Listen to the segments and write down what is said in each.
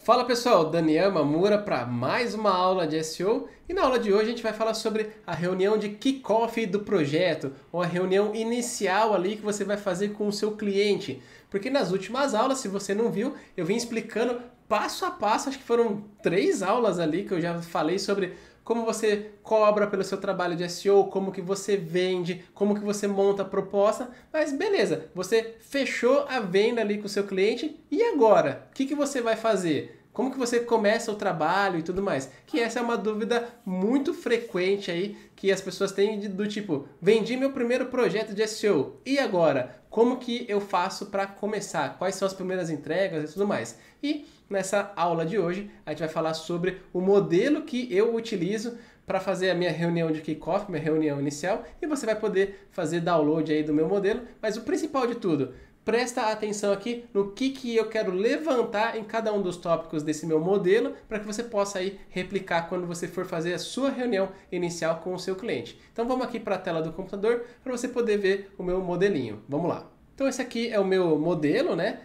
Fala pessoal, Daniel Mamura para mais uma aula de SEO e na aula de hoje a gente vai falar sobre a reunião de kickoff do projeto, ou a reunião inicial ali que você vai fazer com o seu cliente. Porque nas últimas aulas, se você não viu, eu vim explicando passo a passo, acho que foram 3 aulas ali que eu já falei sobre como você cobra pelo seu trabalho de SEO, como que você vende, como que você monta a proposta, mas beleza, você fechou a venda ali com o seu cliente e agora? O que você vai fazer? Como que você começa o trabalho e tudo mais? Que essa é uma dúvida muito frequente aí que as pessoas têm do tipo, vendi meu primeiro projeto de SEO, e agora? Como que eu faço para começar? Quais são as primeiras entregas e tudo mais? E nessa aula de hoje a gente vai falar sobre o modelo que eu utilizo para fazer a minha reunião de kickoff, minha reunião inicial, e você vai poder fazer download aí do meu modelo, mas o principal de tudo, presta atenção aqui no que eu quero levantar em cada um dos tópicos desse meu modelo para que você possa aí replicar quando você for fazer a sua reunião inicial com o seu cliente. Então vamos aqui para a tela do computador para você poder ver o meu modelinho. Vamos lá. Então esse aqui é o meu modelo, né?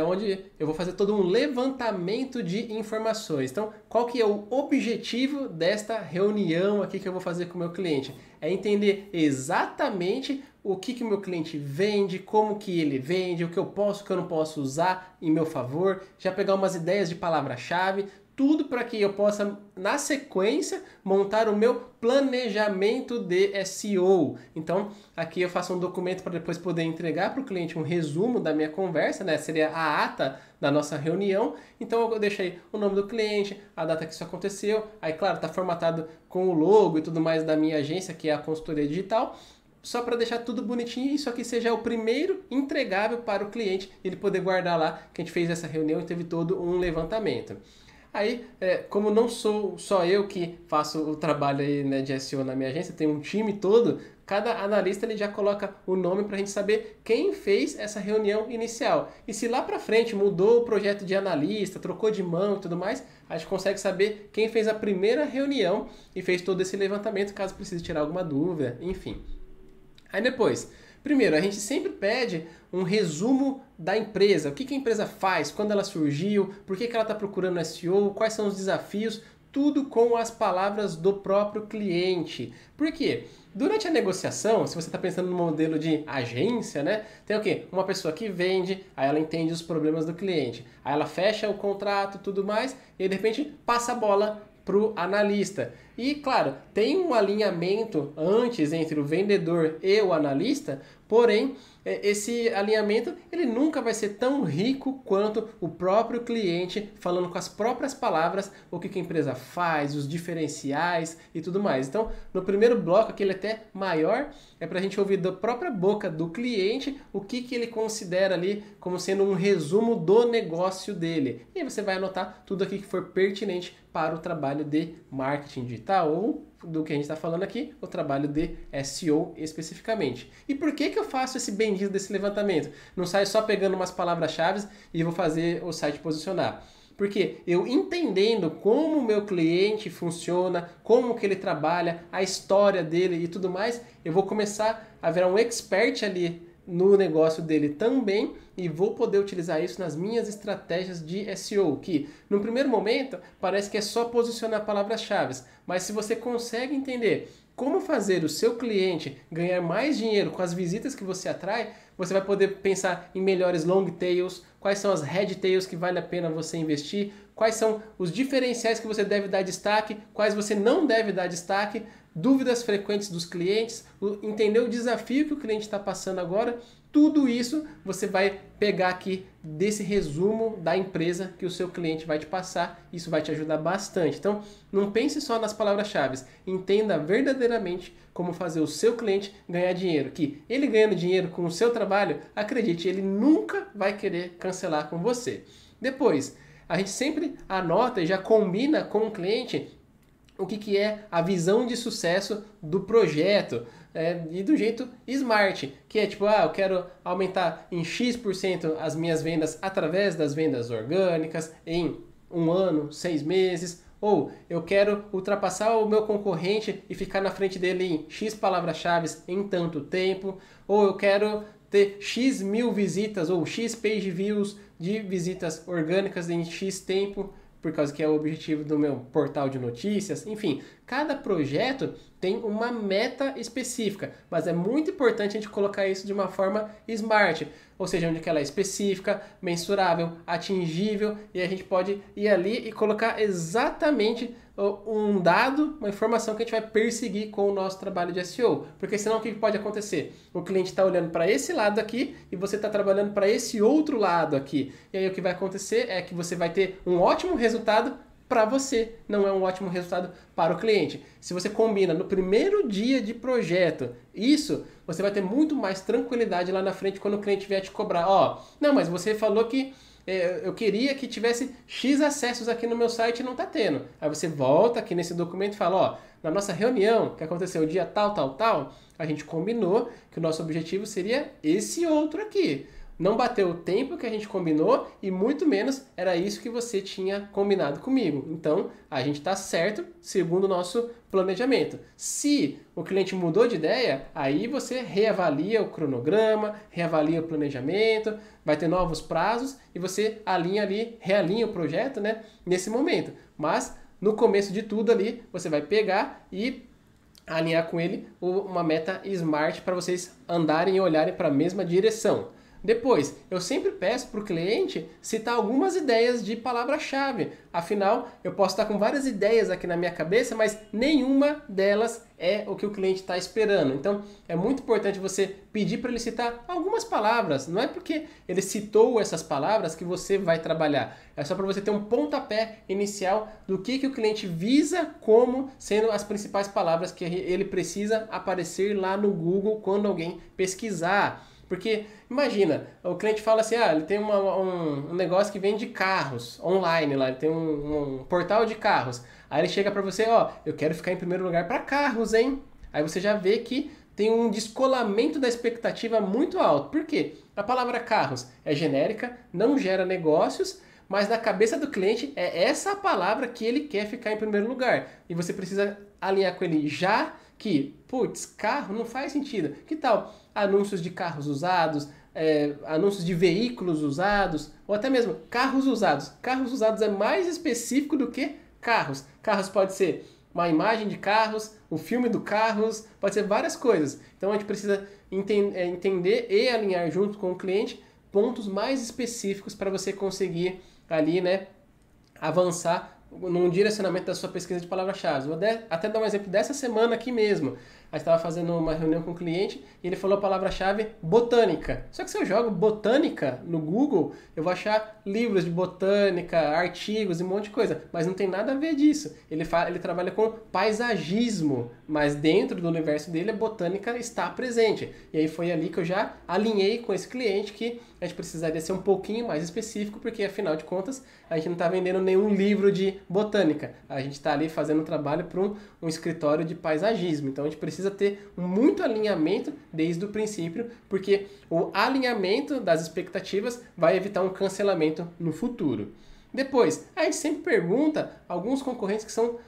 Onde eu vou fazer todo um levantamento de informações. Então, qual que é o objetivo desta reunião aqui que eu vou fazer com o meu cliente? É entender exatamente o que o meu cliente vende, como que ele vende, o que eu posso, o que eu não posso usar em meu favor, já pegar umas ideias de palavra-chave, tudo para que eu possa, na sequência, montar o meu planejamento de SEO. Então, aqui eu faço um documento para depois poder entregar para o cliente um resumo da minha conversa, né? Seria a ata da nossa reunião. Então, eu deixei o nome do cliente, a data que isso aconteceu. Aí, claro, está formatado com o logo e tudo mais da minha agência, que é a consultoria digital. Só para deixar tudo bonitinho e isso aqui seja o primeiro entregável para o cliente, ele poder guardar lá que a gente fez essa reunião e teve todo um levantamento. Aí, como não sou só eu que faço o trabalho aí, né, de SEO na minha agência, tem um time todo, cada analista ele já coloca o nome para a gente saber quem fez essa reunião inicial. E se lá para frente mudou o projeto de analista, trocou de mão e tudo mais, a gente consegue saber quem fez a primeira reunião e fez todo esse levantamento, caso precise tirar alguma dúvida, enfim. Aí depois, primeiro, a gente sempre pede um resumo da empresa. O que a empresa faz, quando ela surgiu, por que ela está procurando SEO, quais são os desafios, tudo com as palavras do próprio cliente. Por quê? Durante a negociação, se você está pensando no modelo de agência, né? Tem o quê? Uma pessoa que vende, aí ela entende os problemas do cliente, aí ela fecha o contrato, tudo mais, e aí, de repente passa a bola para o analista. E claro, tem um alinhamento antes entre o vendedor e o analista, porém esse alinhamento ele nunca vai ser tão rico quanto o próprio cliente falando com as próprias palavras o que a empresa faz, os diferenciais e tudo mais. Então, no primeiro bloco, aquele até maior, é para a gente ouvir da própria boca do cliente o que ele considera ali como sendo um resumo do negócio dele. E aí você vai anotar tudo aqui que for pertinente para o trabalho de marketing digital ou do que a gente está falando aqui, o trabalho de SEO especificamente. E por que eu faço esse bendito desse levantamento? Não saio só pegando umas palavras-chave e vou fazer o site posicionar. Porque eu entendendo como o meu cliente funciona, como que ele trabalha, a história dele e tudo mais, eu vou começar a virar um expert ali no negócio dele também e vou poder utilizar isso nas minhas estratégias de SEO, que no primeiro momento parece que é só posicionar palavras-chave, mas se você consegue entender como fazer o seu cliente ganhar mais dinheiro com as visitas que você atrai, você vai poder pensar em melhores long tails, quais são as head tails que vale a pena você investir, quais são os diferenciais que você deve dar destaque, quais você não deve dar destaque, dúvidas frequentes dos clientes, entender o desafio que o cliente está passando agora, tudo isso você vai pegar aqui desse resumo da empresa que o seu cliente vai te passar, isso vai te ajudar bastante. Então, não pense só nas palavras-chave, entenda verdadeiramente como fazer o seu cliente ganhar dinheiro, que ele ganhando dinheiro com o seu trabalho, acredite, ele nunca vai querer cancelar com você. Depois, a gente sempre anota e já combina com o cliente o que é a visão de sucesso do projeto e do jeito smart, que é tipo, eu quero aumentar em X% as minhas vendas através das vendas orgânicas em 1 ano, 6 meses, ou eu quero ultrapassar o meu concorrente e ficar na frente dele em X palavras-chave em tanto tempo, ou eu quero ter X mil visitas ou X page views de visitas orgânicas em X tempo. por causa que é o objetivo do meu portal de notícias. Enfim, cada projeto tem uma meta específica, mas é muito importante a gente colocar isso de uma forma smart, ou seja, onde que ela é específica, mensurável, atingível, e a gente pode ir ali e colocar exatamente um dado, uma informação que a gente vai perseguir com o nosso trabalho de SEO. Porque senão o que pode acontecer? O cliente está olhando para esse lado aqui e você está trabalhando para esse outro lado aqui. E aí o que vai acontecer é que você vai ter um ótimo resultado para você, não é um ótimo resultado para o cliente. Se você combina no primeiro dia de projeto isso, você vai ter muito mais tranquilidade lá na frente quando o cliente vier te cobrar. Ó, não, mas você falou que eu queria que tivesse X acessos aqui no meu site e não está tendo. Aí você volta aqui nesse documento e fala, ó, na nossa reunião que aconteceu o dia tal, tal, tal, a gente combinou que o nosso objetivo seria esse outro aqui. Não bateu o tempo que a gente combinou e muito menos era isso que você tinha combinado comigo. Então, a gente está certo segundo o nosso planejamento. Se o cliente mudou de ideia, aí você reavalia o cronograma, reavalia o planejamento, vai ter novos prazos e você alinha ali, realinha o projeto, né, nesse momento. Mas, no começo de tudo ali, você vai pegar e alinhar com ele uma meta smart para vocês andarem e olharem para a mesma direção. Depois, eu sempre peço para o cliente citar algumas ideias de palavra-chave. Afinal, eu posso estar com várias ideias aqui na minha cabeça, mas nenhuma delas é o que o cliente está esperando. Então, é muito importante você pedir para ele citar algumas palavras. Não é porque ele citou essas palavras que você vai trabalhar. É só para você ter um pontapé inicial do que o cliente visa como sendo as principais palavras que ele precisa aparecer lá no Google quando alguém pesquisar. Porque, imagina, o cliente fala assim, ele tem um negócio que vende carros online lá, ele tem um portal de carros. Aí ele chega para você, eu quero ficar em primeiro lugar para carros, hein? Aí você já vê que tem um descolamento da expectativa muito alto. Por quê? A palavra carros é genérica, não gera negócios, mas na cabeça do cliente é essa a palavra que ele quer ficar em primeiro lugar. E você precisa alinhar com ele já que, carro não faz sentido. Que tal anúncios de carros usados, anúncios de veículos usados, ou até mesmo carros usados. Carros usados é mais específico do que carros. Carros pode ser uma imagem de carros, o filme do carros, pode ser várias coisas. Então a gente precisa entender e alinhar junto com o cliente pontos mais específicos para você conseguir ali, né, avançar num direcionamento da sua pesquisa de palavras-chave. Vou até dar um exemplo dessa semana aqui mesmo. A gente estava fazendo uma reunião com o cliente e ele falou a palavra-chave botânica. Só que se eu jogo botânica no Google, eu vou achar livros de botânica, artigos e um monte de coisa. Mas não tem nada a ver disso. Ele trabalha com paisagismo, mas dentro do universo dele a botânica está presente. E aí foi ali que eu já alinhei com esse cliente que a gente precisaria ser um pouquinho mais específico, porque afinal de contas a gente não está vendendo nenhum livro de botânica. A gente está ali fazendo um trabalho para um escritório de paisagismo. Então a gente precisa ter muito alinhamento desde o princípio, porque o alinhamento das expectativas vai evitar um cancelamento no futuro. Depois, a gente sempre pergunta alguns concorrentes que são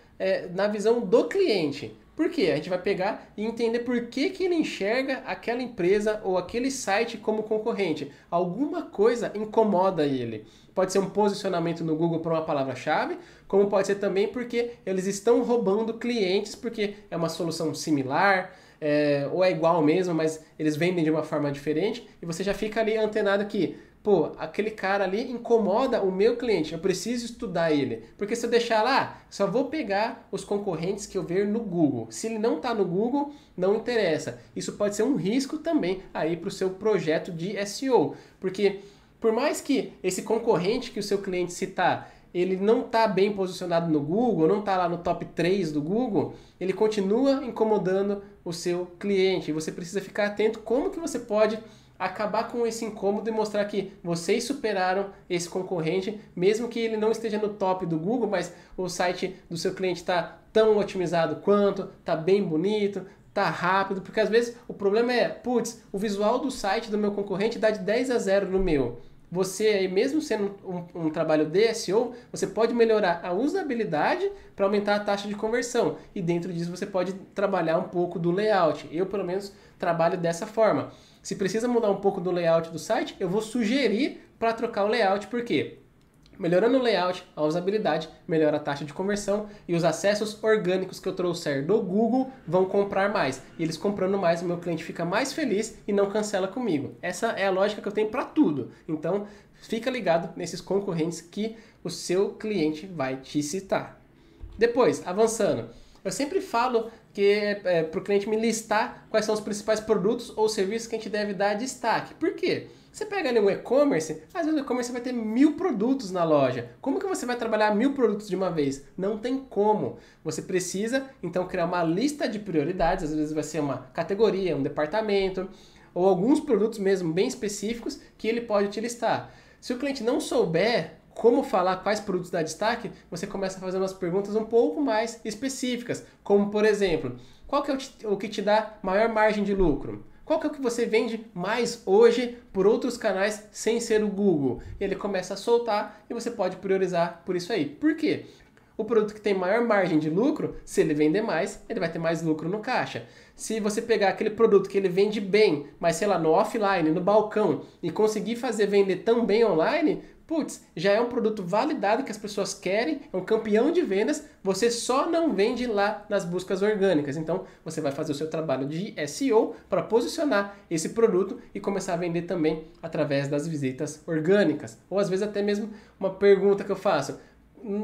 na visão do cliente. Por quê? A gente vai pegar e entender por que ele enxerga aquela empresa ou aquele site como concorrente. Alguma coisa incomoda ele. Pode ser um posicionamento no Google para uma palavra-chave, como pode ser também porque eles estão roubando clientes porque é uma solução similar, ou é igual mesmo, mas eles vendem de uma forma diferente e você já fica ali antenado que aquele cara ali incomoda o meu cliente, eu preciso estudar ele. Porque se eu deixar lá, só vou pegar os concorrentes que eu ver no Google. Se ele não está no Google, não interessa. Isso pode ser um risco também aí para o seu projeto de SEO. Porque por mais que esse concorrente que o seu cliente citar, ele não está bem posicionado no Google, não está lá no top 3 do Google, ele continua incomodando o seu cliente. E você precisa ficar atento como que você pode acabar com esse incômodo e mostrar que vocês superaram esse concorrente, mesmo que ele não esteja no top do Google, mas o site do seu cliente está tão otimizado quanto, está bem bonito, está rápido, porque às vezes o problema é, o visual do site do meu concorrente dá de 10-0 no meu. Você, mesmo sendo um trabalho de SEO, você pode melhorar a usabilidade para aumentar a taxa de conversão. E dentro disso você pode trabalhar um pouco do layout. Eu, pelo menos, trabalho dessa forma. Se precisa mudar um pouco do layout do site, eu vou sugerir para trocar o layout. Por quê? Melhorando o layout, a usabilidade, melhora a taxa de conversão e os acessos orgânicos que eu trouxer do Google vão comprar mais. E eles comprando mais, o meu cliente fica mais feliz e não cancela comigo. Essa é a lógica que eu tenho para tudo. Então, fica ligado nesses concorrentes que o seu cliente vai te citar. Depois, avançando, eu sempre falo que para o cliente me listar quais são os principais produtos ou serviços que a gente deve dar destaque. Por quê? Você pega ali um e-commerce, às vezes o e-commerce vai ter 1000 produtos na loja. Como que você vai trabalhar 1000 produtos de uma vez? Não tem como. Você precisa, então, criar uma lista de prioridades, às vezes vai ser uma categoria, um departamento, ou alguns produtos mesmo bem específicos que ele pode te listar. Se o cliente não souber como falar quais produtos dar destaque, você começa a fazer umas perguntas um pouco mais específicas, como por exemplo, qual que é o que te dá maior margem de lucro? Qual que é o que você vende mais hoje por outros canais sem ser o Google? E ele começa a soltar e você pode priorizar por isso aí. Por quê? O produto que tem maior margem de lucro, se ele vender mais, ele vai ter mais lucro no caixa. Se você pegar aquele produto que ele vende bem, mas sei lá, no offline, no balcão, e conseguir fazer vender tão bem online, putz, já é um produto validado que as pessoas querem, é um campeão de vendas, você só não vende lá nas buscas orgânicas. Então, você vai fazer o seu trabalho de SEO para posicionar esse produto e começar a vender também através das visitas orgânicas. Ou às vezes até mesmo uma pergunta que eu faço,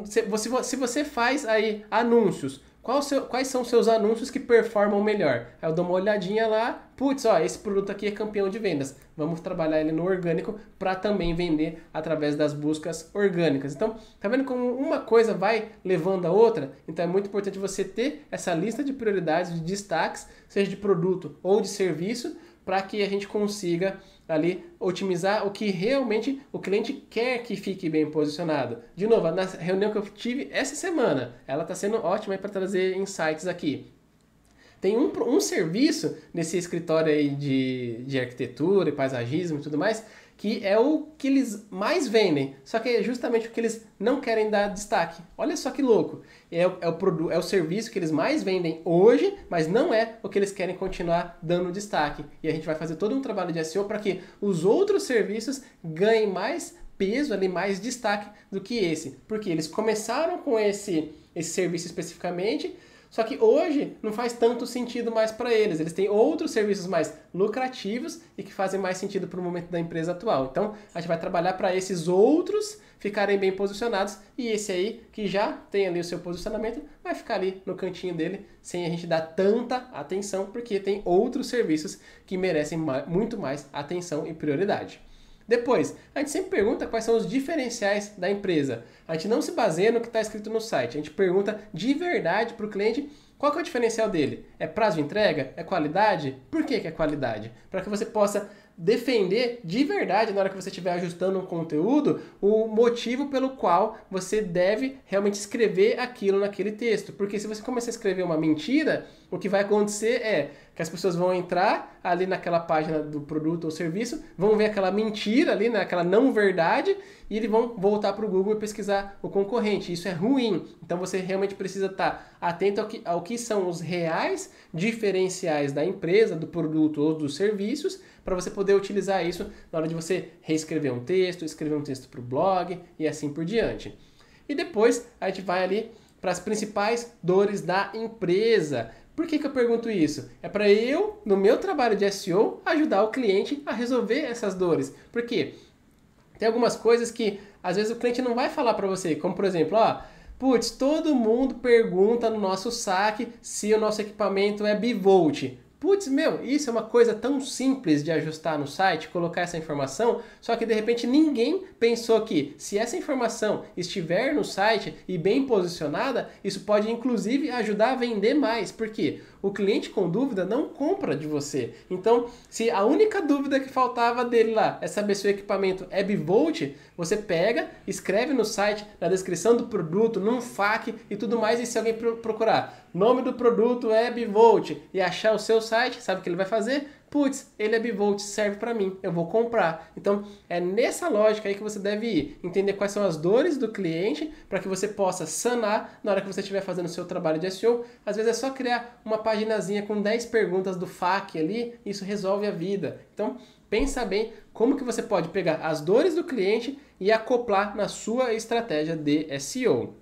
se você faz aí anúncios, quais são os seus anúncios que performam melhor? Aí eu dou uma olhadinha lá, putz, ó, esse produto aqui é campeão de vendas. Vamos trabalhar ele no orgânico para também vender através das buscas orgânicas. Então, tá vendo como uma coisa vai levando a outra? Então é muito importante você ter essa lista de prioridades, de destaques, seja de produto ou de serviço, para que a gente consiga ali otimizar o que realmente o cliente quer que fique bem posicionado. De novo, na reunião que eu tive essa semana, ela está sendo ótima para trazer insights aqui. Tem um serviço nesse escritório aí de arquitetura e paisagismo e tudo mais, que é o que eles mais vendem, só que é justamente o que eles não querem dar destaque. Olha só que louco. É o serviço que eles mais vendem hoje, mas não é o que eles querem continuar dando destaque. E a gente vai fazer todo um trabalho de SEO para que os outros serviços ganhem mais peso, ali, mais destaque do que esse. Porque eles começaram com esse serviço especificamente, só que hoje não faz tanto sentido mais para eles. Eles têm outros serviços mais lucrativos e que fazem mais sentido para o momento da empresa atual. Então, a gente vai trabalhar para esses outros ficarem bem posicionados e esse aí, que já tem ali o seu posicionamento, vai ficar ali no cantinho dele sem a gente dar tanta atenção, porque tem outros serviços que merecem muito mais atenção e prioridade. Depois, a gente sempre pergunta quais são os diferenciais da empresa. A gente não se baseia no que está escrito no site. A gente pergunta de verdade para o cliente qual que é o diferencial dele. É prazo de entrega? É qualidade? Por que é qualidade? Para que você possa defender de verdade, na hora que você estiver ajustando um conteúdo, o motivo pelo qual você deve realmente escrever aquilo naquele texto. Porque se você começar a escrever uma mentira, o que vai acontecer é que as pessoas vão entrar ali naquela página do produto ou serviço, vão ver aquela mentira ali, né, aquela não verdade, e eles vão voltar para o Google e pesquisar o concorrente. Isso é ruim. Então você realmente precisa estar atento ao que são os reais diferenciais da empresa, do produto ou dos serviços, para você poder utilizar isso na hora de você reescrever um texto, escrever um texto para o blog e assim por diante. E depois a gente vai ali para as principais dores da empresa. Por que eu pergunto isso? É para eu, no meu trabalho de SEO, ajudar o cliente a resolver essas dores. Por quê? Tem algumas coisas que às vezes o cliente não vai falar para você, como por exemplo, putz, todo mundo pergunta no nosso saque se o nosso equipamento é bivolt. Putz, isso é uma coisa tão simples de ajustar no site, colocar essa informação, só que de repente ninguém pensou que se essa informação estiver no site e bem posicionada, isso pode inclusive ajudar a vender mais, porque o cliente com dúvida não compra de você. Então, se a única dúvida que faltava dele lá é saber se o equipamento é bivolt, você pega, escreve no site, na descrição do produto, num FAQ e tudo mais, e se alguém procurar nome do produto é bivolt e achar o seu site, sabe o que ele vai fazer? Putz, ele é bivolt, serve para mim, eu vou comprar. Então, é nessa lógica aí que você deve ir, entender quais são as dores do cliente para que você possa sanar na hora que você estiver fazendo o seu trabalho de SEO. Às vezes é só criar uma paginazinha com 10 perguntas do FAQ ali, isso resolve a vida. Então, pensa bem como que você pode pegar as dores do cliente e acoplar na sua estratégia de SEO.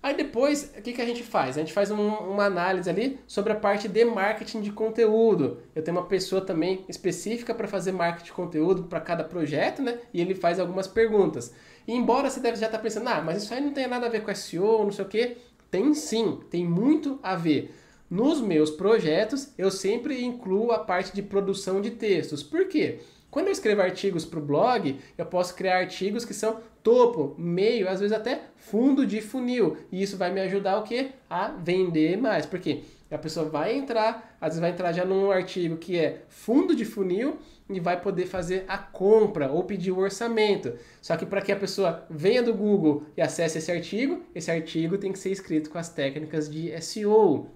Aí depois, o que a gente faz? A gente faz uma análise ali sobre a parte de marketing de conteúdo. Eu tenho uma pessoa também específica para fazer marketing de conteúdo para cada projeto, né? E ele faz algumas perguntas. E embora você deve já estar pensando, mas isso aí não tem nada a ver com SEO, não sei o quê. Tem sim, tem muito a ver. Nos meus projetos, eu sempre incluo a parte de produção de textos. Por quê? Quando eu escrevo artigos para o blog, eu posso criar artigos que são topo, meio, às vezes até fundo de funil. E isso vai me ajudar o quê? A vender mais. Porque a pessoa vai entrar, às vezes vai entrar já num artigo que é fundo de funil e vai poder fazer a compra ou pedir o orçamento. Só que para que a pessoa venha do Google e acesse esse artigo tem que ser escrito com as técnicas de SEO,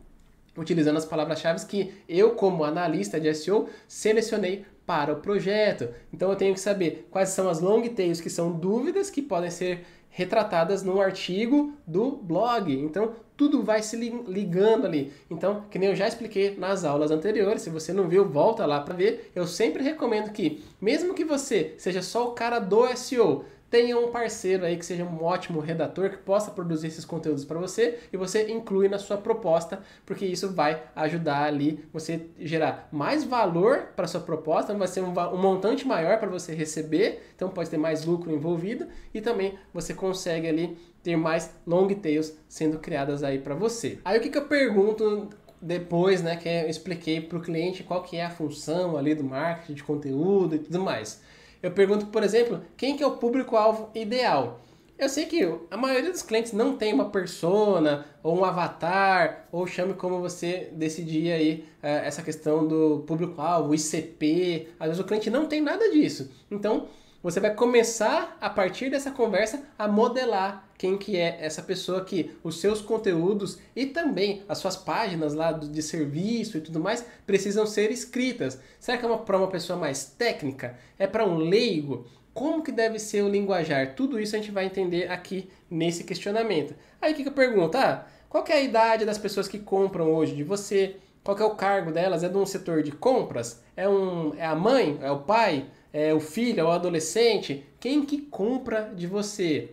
utilizando as palavras-chave que eu, como analista de SEO, selecionei para o projeto. Então eu tenho que saber quais são as long tails, que são dúvidas que podem ser retratadas num artigo do blog. Então tudo vai se ligando ali. Então, que nem eu já expliquei nas aulas anteriores, se você não viu, volta lá para ver. Eu sempre recomendo que, mesmo que você seja só o cara do SEO, tenha um parceiro aí que seja um ótimo redator que possa produzir esses conteúdos para você e você inclui na sua proposta, porque isso vai ajudar ali você gerar mais valor para sua proposta, vai ser um montante maior para você receber, então pode ter mais lucro envolvido e também você consegue ali ter mais long tails sendo criadas aí para você. Aí o que eu pergunto depois, né, que eu expliquei para o cliente qual que é a função ali do marketing de conteúdo e tudo mais. Eu pergunto, por exemplo, quem que é o público-alvo ideal? Eu sei que a maioria dos clientes não tem uma persona, ou um avatar, ou chame como você decidir aí essa questão do público-alvo, ICP. Às vezes o cliente não tem nada disso. Então, você vai começar, a partir dessa conversa, a modelar quem que é essa pessoa que os seus conteúdos e também as suas páginas lá de serviço e tudo mais precisam ser escritas. Será que é para uma pessoa mais técnica? É para um leigo? Como que deve ser o linguajar? Tudo isso a gente vai entender aqui nesse questionamento. Aí o que eu pergunto? Qual que é a idade das pessoas que compram hoje de você? Qual que é o cargo delas? É de um setor de compras? É a mãe? É o pai? É o filho? É o adolescente? Quem que compra de você?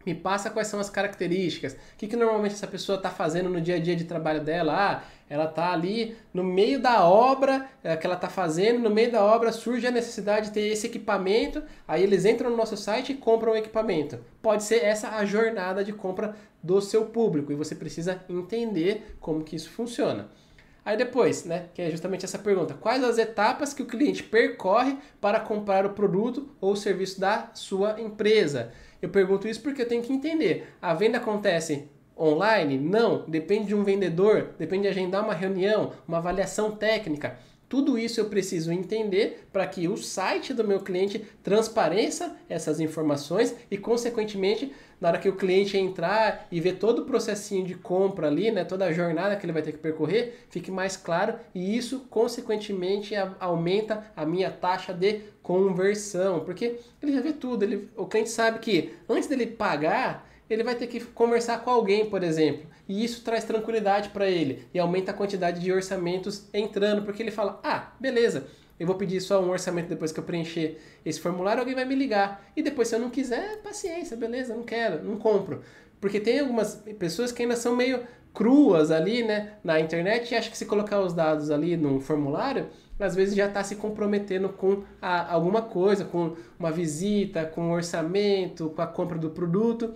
Me passa quais são as características. O que normalmente essa pessoa está fazendo no dia a dia de trabalho dela? Ela está ali no meio da obra que ela está fazendo, no meio da obra surge a necessidade de ter esse equipamento, aí eles entram no nosso site e compram o equipamento. Pode ser essa a jornada de compra do seu público e você precisa entender como que isso funciona. Aí depois, né, que é justamente essa pergunta, quais as etapas que o cliente percorre para comprar o produto ou o serviço da sua empresa? Eu pergunto isso porque eu tenho que entender, a venda acontece online? Não, depende de um vendedor, depende de agendar uma reunião, uma avaliação técnica. Tudo isso eu preciso entender para que o site do meu cliente transpareça essas informações e, consequentemente, na hora que o cliente entrar e ver todo o processinho de compra ali, né, toda a jornada que ele vai ter que percorrer, fique mais claro e isso, consequentemente, aumenta a minha taxa de conversão, porque ele já vê tudo, o cliente sabe que antes dele pagar, ele vai ter que conversar com alguém, por exemplo, e isso traz tranquilidade para ele e aumenta a quantidade de orçamentos entrando, porque ele fala, beleza, eu vou pedir só um orçamento depois que eu preencher esse formulário, alguém vai me ligar, e depois se eu não quiser, paciência, beleza, não quero, não compro, porque tem algumas pessoas que ainda são meio cruas ali, né, na internet e acham que se colocar os dados ali num formulário, às vezes já está se comprometendo com alguma coisa, com uma visita, com um orçamento, com a compra do produto.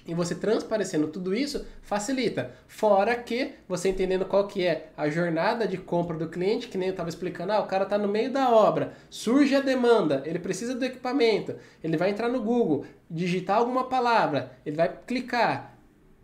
E você transparecendo tudo isso facilita. Fora que você entendendo qual que é a jornada de compra do cliente, que nem eu estava explicando, o cara está no meio da obra, surge a demanda, ele precisa do equipamento, ele vai entrar no Google, digitar alguma palavra, ele vai clicar.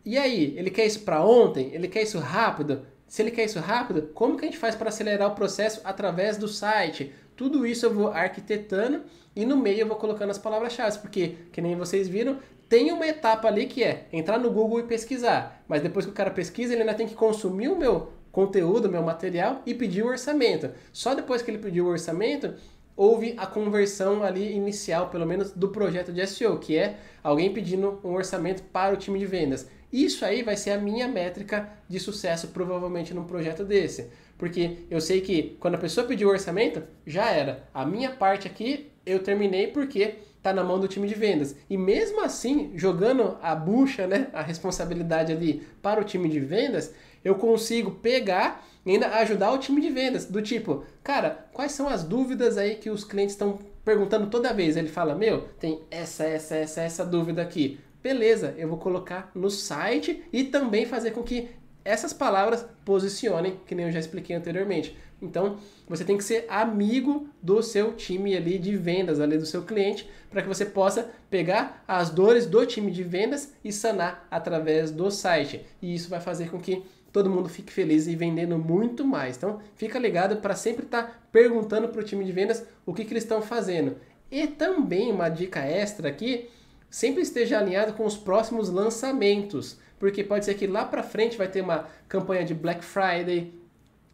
E aí, ele quer isso para ontem? Ele quer isso rápido? Se ele quer isso rápido, como que a gente faz para acelerar o processo através do site? Tudo isso eu vou arquitetando e no meio eu vou colocando as palavras-chave, porque, que nem vocês viram, tem uma etapa ali que é entrar no Google e pesquisar, mas depois que o cara pesquisa, ele ainda tem que consumir o meu conteúdo, o meu material e pedir o orçamento. Só depois que ele pedir o orçamento, houve a conversão ali inicial, pelo menos, do projeto de SEO, que é alguém pedindo um orçamento para o time de vendas. Isso aí vai ser a minha métrica de sucesso, provavelmente, num projeto desse. Porque eu sei que quando a pessoa pediu o orçamento, já era. A minha parte aqui, eu terminei porque está na mão do time de vendas. E mesmo assim, jogando a bucha, né, a responsabilidade ali para o time de vendas, eu consigo pegar e ainda ajudar o time de vendas. Do tipo, cara, quais são as dúvidas aí que os clientes estão perguntando toda vez? Ele fala, meu, tem essa dúvida aqui. Beleza, eu vou colocar no site e também fazer com que essas palavras posicionem, que nem eu já expliquei anteriormente. Então, você tem que ser amigo do seu time ali de vendas, ali do seu cliente, para que você possa pegar as dores do time de vendas e sanar através do site. E isso vai fazer com que todo mundo fique feliz e vendendo muito mais. Então, fica ligado para sempre estar perguntando para o time de vendas o que eles estão fazendo. E também uma dica extra aqui, sempre esteja alinhado com os próximos lançamentos, porque pode ser que lá para frente vai ter uma campanha de Black Friday,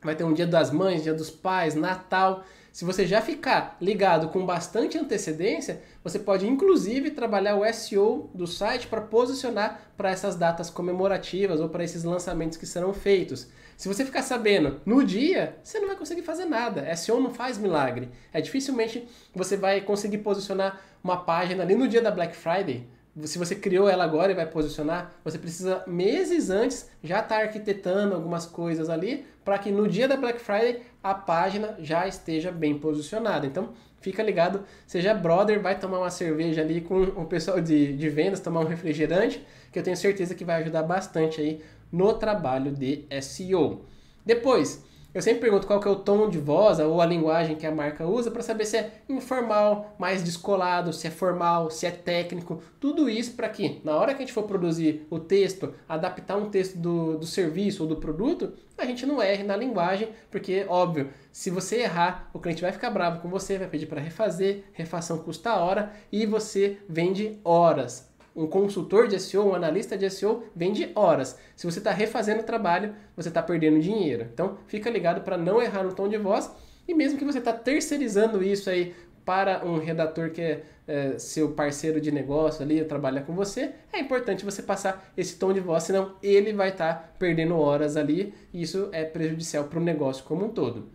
vai ter um Dia das Mães, Dia dos Pais, Natal. Se você já ficar ligado com bastante antecedência, você pode inclusive trabalhar o SEO do site para posicionar para essas datas comemorativas ou para esses lançamentos que serão feitos. Se você ficar sabendo no dia, você não vai conseguir fazer nada. SEO não faz milagre. Dificilmente você vai conseguir posicionar uma página ali no dia da Black Friday. Se você criou ela agora e vai posicionar, você precisa meses antes já estar arquitetando algumas coisas ali para que no dia da Black Friday a página já esteja bem posicionada. Então fica ligado, seja brother, vai tomar uma cerveja ali com o pessoal de vendas, tomar um refrigerante, que eu tenho certeza que vai ajudar bastante aí no trabalho de SEO. Depois, eu sempre pergunto qual que é o tom de voz ou a linguagem que a marca usa para saber se é informal, mais descolado, se é formal, se é técnico. Tudo isso para que, na hora que a gente for produzir o texto, adaptar um texto do serviço ou do produto, a gente não erre na linguagem, porque, óbvio, se você errar, o cliente vai ficar bravo com você, vai pedir para refazer, refação custa hora e você vende horas. Um consultor de SEO, um analista de SEO, vende horas. Se você está refazendo o trabalho, você está perdendo dinheiro. Então, fica ligado para não errar no tom de voz. E mesmo que você está terceirizando isso aí para um redator que é seu parceiro de negócio ali, trabalha com você, é importante você passar esse tom de voz, senão ele vai estar perdendo horas ali e isso é prejudicial para o negócio como um todo.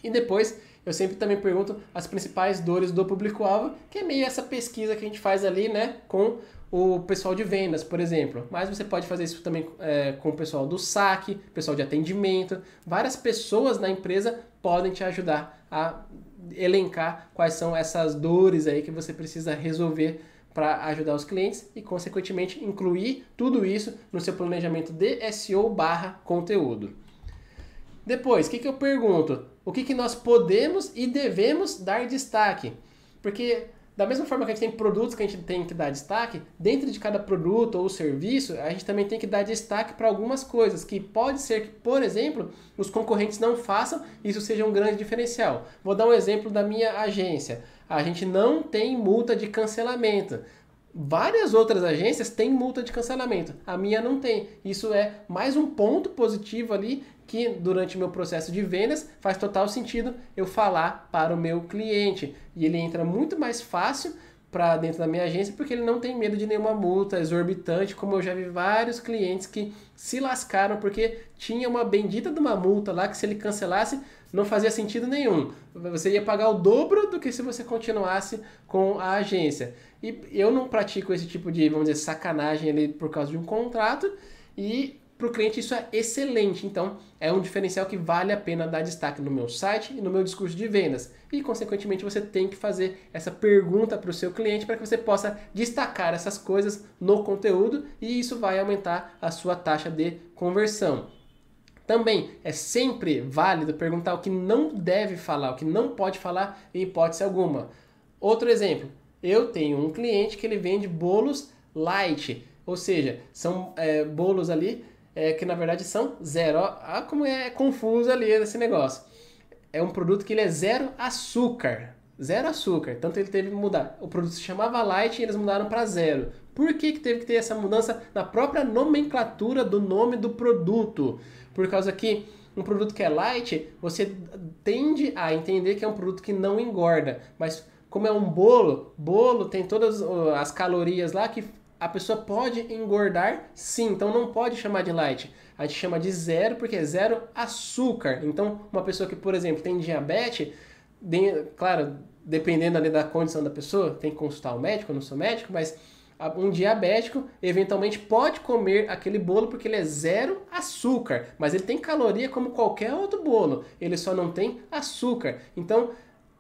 E depois, eu sempre também pergunto as principais dores do público-alvo, que é meio essa pesquisa que a gente faz ali, né, com o pessoal de vendas, por exemplo. Mas você pode fazer isso também com o pessoal do saque, pessoal de atendimento. Várias pessoas na empresa podem te ajudar a elencar quais são essas dores aí que você precisa resolver para ajudar os clientes e, consequentemente, incluir tudo isso no seu planejamento de SEO/conteúdo. Depois, o que eu pergunto? O que nós podemos e devemos dar destaque? Porque, da mesma forma que a gente tem produtos que a gente tem que dar destaque, dentro de cada produto ou serviço, a gente também tem que dar destaque para algumas coisas, que pode ser que, por exemplo, os concorrentes não façam e isso seja um grande diferencial. Vou dar um exemplo da minha agência. A gente não tem multa de cancelamento. Várias outras agências têm multa de cancelamento, a minha não tem. Isso é mais um ponto positivo ali que durante o meu processo de vendas faz total sentido eu falar para o meu cliente. E ele entra muito mais fácil para dentro da minha agência porque ele não tem medo de nenhuma multa exorbitante, como eu já vi vários clientes que se lascaram porque tinha uma bendita de uma multa lá que se ele cancelasse não fazia sentido nenhum. Você ia pagar o dobro do que se você continuasse com a agência. E eu não pratico esse tipo de, vamos dizer, sacanagem ali por causa de um contrato e para o cliente isso é excelente. Então, é um diferencial que vale a pena dar destaque no meu site e no meu discurso de vendas. E, consequentemente, você tem que fazer essa pergunta para o seu cliente para que você possa destacar essas coisas no conteúdo e isso vai aumentar a sua taxa de conversão. Também é sempre válido perguntar o que não deve falar, o que não pode falar em hipótese alguma. Outro exemplo, eu tenho um cliente que ele vende bolos light, ou seja, são bolos ali que na verdade são zero. Olha como é confuso ali esse negócio. É um produto que ele é zero açúcar. Zero açúcar. Tanto ele teve que mudar. O produto se chamava light e eles mudaram para zero. Por que teve que ter essa mudança na própria nomenclatura do nome do produto? Por causa que um produto que é light, você tende a entender que é um produto que não engorda. Mas como é um bolo tem todas as calorias lá que a pessoa pode engordar sim, então não pode chamar de light. A gente chama de zero porque é zero açúcar. Então, uma pessoa que, por exemplo, tem diabetes, claro, dependendo ali da condição da pessoa, tem que consultar o médico, eu não sou médico, mas um diabético eventualmente pode comer aquele bolo porque ele é zero açúcar, mas ele tem caloria como qualquer outro bolo, ele só não tem açúcar. Então,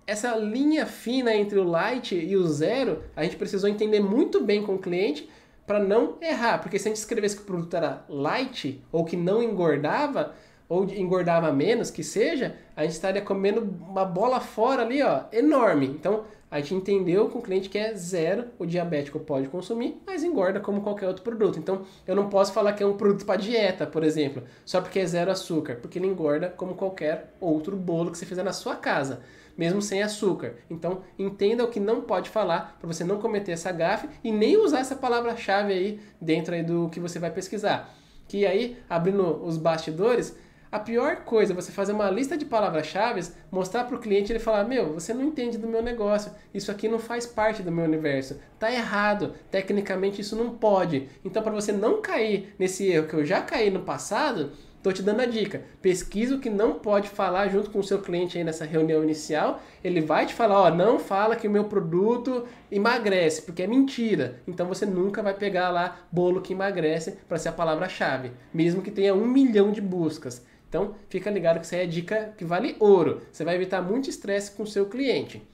essa linha fina entre o light e o zero, a gente precisou entender muito bem com o cliente para não errar, porque se a gente escrevesse que o produto era light ou que não engordava, ou engordava menos que seja, a gente estaria comendo uma bola fora ali, ó, enorme. Então, a gente entendeu com o cliente que é zero, o diabético pode consumir, mas engorda como qualquer outro produto. Então, eu não posso falar que é um produto para dieta, por exemplo, só porque é zero açúcar, porque ele engorda como qualquer outro bolo que você fizer na sua casa, mesmo sem açúcar. Então, entenda o que não pode falar para você não cometer essa gafe e nem usar essa palavra-chave aí dentro aí do que você vai pesquisar. Que aí, abrindo os bastidores, a pior coisa é você fazer uma lista de palavras-chave, mostrar para o cliente e ele falar: meu, você não entende do meu negócio, isso aqui não faz parte do meu universo, tá errado, tecnicamente isso não pode. Então, para você não cair nesse erro que eu já caí no passado, estou te dando a dica: pesquisa o que não pode falar junto com o seu cliente aí nessa reunião inicial. Ele vai te falar: ó, não fala que o meu produto emagrece, porque é mentira. Então você nunca vai pegar lá bolo que emagrece para ser a palavra-chave, mesmo que tenha 1 milhão de buscas. Então, fica ligado que isso aí é dica que vale ouro. Você vai evitar muito estresse com o seu cliente.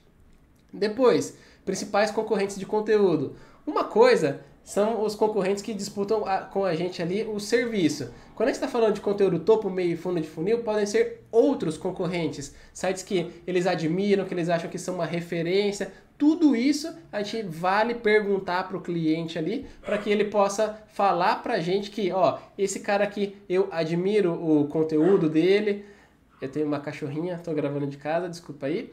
Depois, principais concorrentes de conteúdo. Uma coisa são os concorrentes que disputam com a gente ali o serviço. Quando a gente está falando de conteúdo topo, meio e fundo de funil, podem ser outros concorrentes. Sites que eles admiram, que eles acham que são uma referência. Tudo isso a gente vale perguntar para o cliente ali, para que ele possa falar para a gente que, ó, esse cara aqui, eu admiro o conteúdo dele. Eu tenho uma cachorrinha, estou gravando de casa, desculpa aí.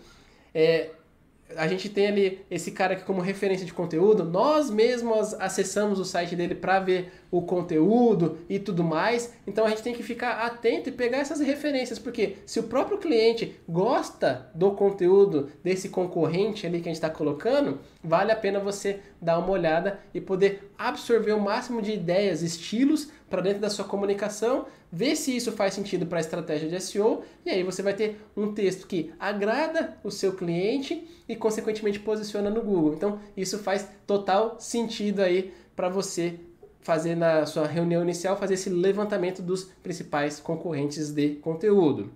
A gente tem ali esse cara aqui como referência de conteúdo, nós mesmos acessamos o site dele para ver o conteúdo e tudo mais, então a gente tem que ficar atento e pegar essas referências, porque se o próprio cliente gosta do conteúdo desse concorrente ali que a gente está colocando, vale a pena você dar uma olhada e poder absorver o máximo de ideias, estilos para dentro da sua comunicação, ver se isso faz sentido para a estratégia de SEO, e aí você vai ter um texto que agrada o seu cliente e consequentemente posiciona no Google. Então isso faz total sentido aí para você fazer na sua reunião inicial, fazer esse levantamento dos principais concorrentes de conteúdo.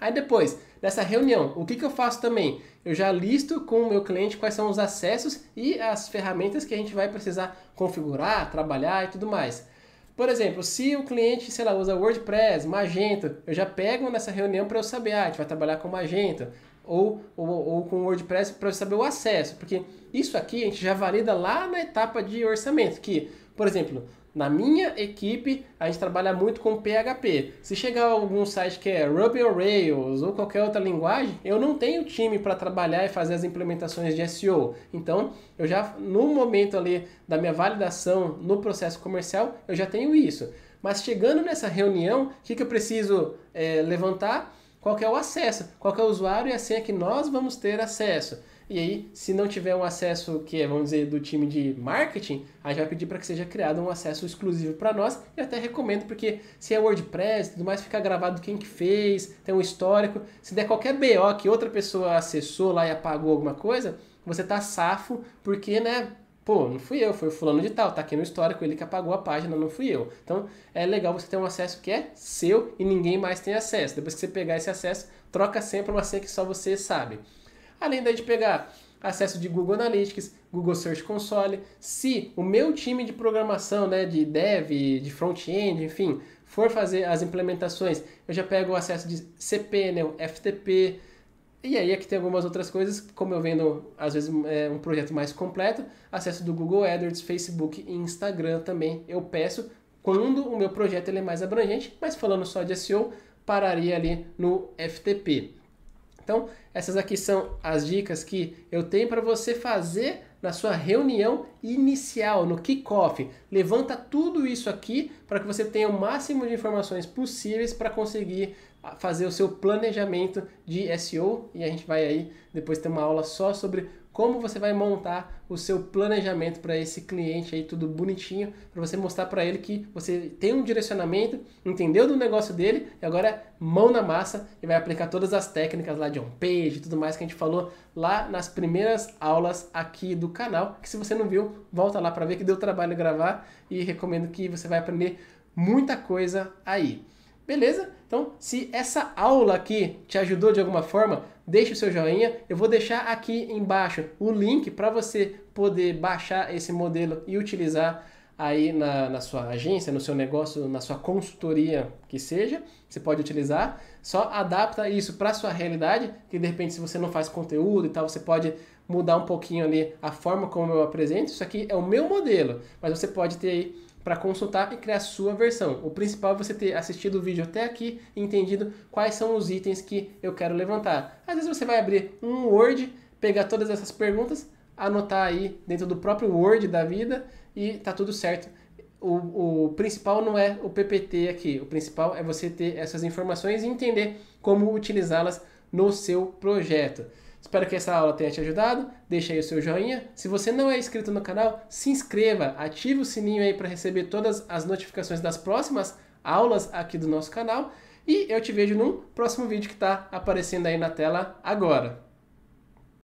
Aí depois dessa reunião, o que eu faço também? Eu já listo com o meu cliente quais são os acessos e as ferramentas que a gente vai precisar configurar, trabalhar e tudo mais. Por exemplo, se o cliente, sei lá, usa WordPress, Magento, eu já pego nessa reunião para eu saber, a gente vai trabalhar com Magento ou com WordPress para eu saber o acesso, porque isso aqui a gente já valida lá na etapa de orçamento, que, por exemplo, na minha equipe, a gente trabalha muito com PHP. Se chegar algum site que é Ruby on Rails ou qualquer outra linguagem, eu não tenho time para trabalhar e fazer as implementações de SEO. Então, eu já, no momento ali da minha validação no processo comercial, eu já tenho isso. Mas chegando nessa reunião, o que eu preciso levantar? Qual que é o acesso? Qual que é o usuário e a senha que nós vamos ter acesso? E aí, se não tiver um acesso que é, vamos dizer, do time de marketing, a gente vai pedir para que seja criado um acesso exclusivo para nós. E até recomendo, porque se é WordPress, tudo mais fica gravado quem que fez, tem um histórico. Se der qualquer BO que outra pessoa acessou lá e apagou alguma coisa, você tá safo, porque, né, pô, não fui eu, foi o fulano de tal, tá aqui no histórico, ele que apagou a página, não fui eu. Então, é legal você ter um acesso que é seu e ninguém mais tem acesso. Depois que você pegar esse acesso, troca sempre uma senha que só você sabe. Além da gente pegar acesso de Google Analytics, Google Search Console, se o meu time de programação, né, de dev, de front-end, enfim, for fazer as implementações, eu já pego o acesso de cPanel, FTP, e aí aqui tem algumas outras coisas, como eu vendo às vezes um projeto mais completo, acesso do Google AdWords, Facebook e Instagram também eu peço quando o meu projeto ele é mais abrangente, mas falando só de SEO, pararia ali no FTP. Então, essas aqui são as dicas que eu tenho para você fazer na sua reunião inicial, no kickoff. Levanta tudo isso aqui para que você tenha o máximo de informações possíveis para conseguir fazer o seu planejamento de SEO, e a gente vai aí depois ter uma aula só sobre como você vai montar o seu planejamento para esse cliente aí, tudo bonitinho, para você mostrar para ele que você tem um direcionamento, entendeu do negócio dele, e agora é mão na massa e vai aplicar todas as técnicas lá de on-page e tudo mais que a gente falou lá nas primeiras aulas aqui do canal, que se você não viu, volta lá para ver que deu trabalho gravar, e recomendo que você vai aprender muita coisa aí. Beleza? Então, se essa aula aqui te ajudou de alguma forma, deixe o seu joinha. Eu vou deixar aqui embaixo o link para você poder baixar esse modelo e utilizar aí na sua agência, no seu negócio, na sua consultoria que seja. Você pode utilizar. Só adapta isso para a sua realidade, que de repente se você não faz conteúdo e tal, você pode mudar um pouquinho ali a forma como eu apresento. Isso aqui é o meu modelo, mas você pode ter aí para consultar e criar a sua versão. O principal é você ter assistido o vídeo até aqui e entendido quais são os itens que eu quero levantar. Às vezes você vai abrir um Word, pegar todas essas perguntas, anotar aí dentro do próprio Word da vida e tá tudo certo. O principal não é o PPT aqui, o principal é você ter essas informações e entender como utilizá-las no seu projeto. Espero que essa aula tenha te ajudado, deixa aí o seu joinha. Se você não é inscrito no canal, se inscreva, ative o sininho aí para receber todas as notificações das próximas aulas aqui do nosso canal. E eu te vejo num próximo vídeo que está aparecendo aí na tela agora.